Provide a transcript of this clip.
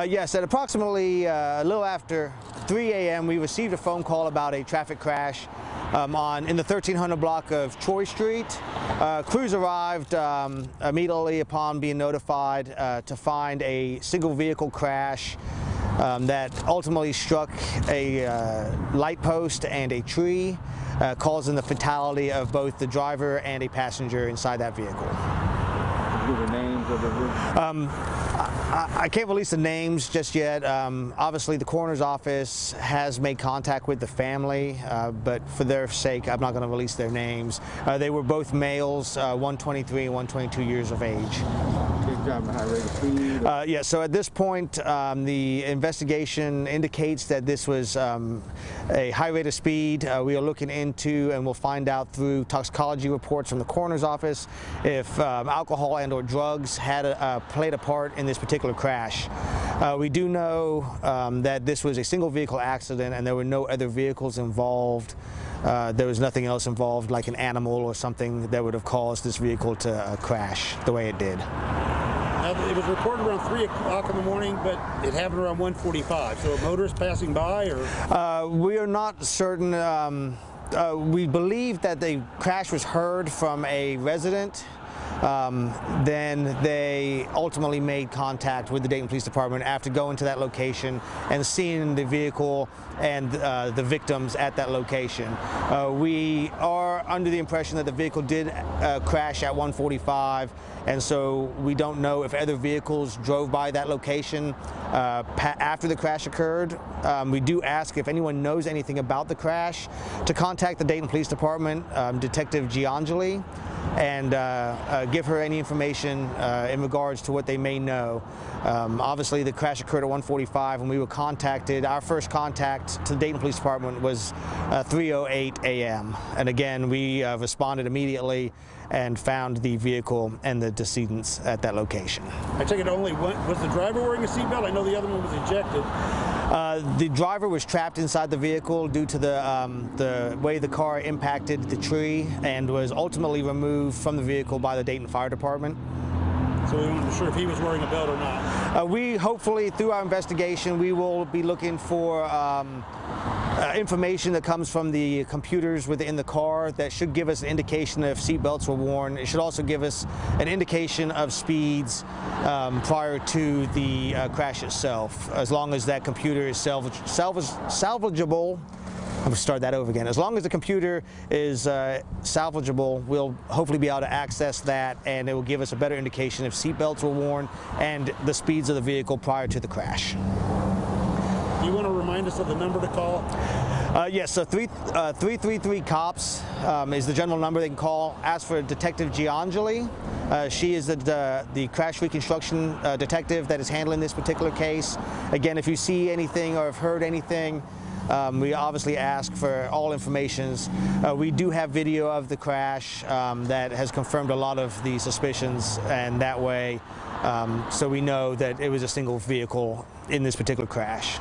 Yes, at approximately a little after 3 a.m. we received a phone call about a traffic crash in the 1300 block of Troy Street. Crews arrived immediately upon being notified to find a single vehicle crash that ultimately struck a light post and a tree, causing the fatality of both the driver and a passenger inside that vehicle. The names of the I can't release the names just yet. Obviously, the coroner's office has made contact with the family, but for their sake, I'm not going to release their names. They were both males, 123 and 122 years of age. Yeah, so at this point, the investigation indicates that this was a high rate of speed. We are looking into, and we'll find out through toxicology reports from the coroner's office, if alcohol and or drugs had played a part in this particular crash. We do know that this was a single vehicle accident and there were no other vehicles involved. There was nothing else involved, like an animal or something that would have caused this vehicle to crash the way it did. Now, it was reported around 3 o'clock in the morning, but it happened around 1:45. So a motorist passing by, or? We are not certain. We believe that the crash was heard from a resident. Then they ultimately made contact with the Dayton Police Department after going to that location and seeing the vehicle and the victims at that location. We are under the impression that the vehicle did crash at 1:45, and so we don't know if other vehicles drove by that location after the crash occurred. We do ask if anyone knows anything about the crash to contact the Dayton Police Department, Detective Giangeli, and give her any information in regards to what they may know. Obviously, the crash occurred at 1:45 when we were contacted. Our first contact to the Dayton Police Department was 3:08 a.m. And again, we responded immediately and found the vehicle and the decedents at that location. I take it only one. Was the driver wearing a seatbelt? I know the other one was ejected. The driver was trapped inside the vehicle due to the way the car impacted the tree and was ultimately removed from the vehicle by the Dayton Fire Department. So we weren't sure if he was wearing a belt or not. We hopefully, through our investigation, we will be looking for information that comes from the computers within the car that should give us an indication if seat belts were worn. It should also give us an indication of speeds prior to the crash itself, as long as that computer is salvageable. I'm going to start that over again. As long as the computer is salvageable, we'll hopefully be able to access that, and it will give us a better indication if seat belts were worn and the speeds of the vehicle prior to the crash. Do you want to remind us of the number to call? Yes, so 333 COPS is the general number they can call. Ask for Detective Giangeli. She is the crash reconstruction detective that is handling this particular case. Again, if you see anything or have heard anything, we obviously ask for all information. We do have video of the crash that has confirmed a lot of the suspicions, and that way, so we know that it was a single vehicle in this particular crash.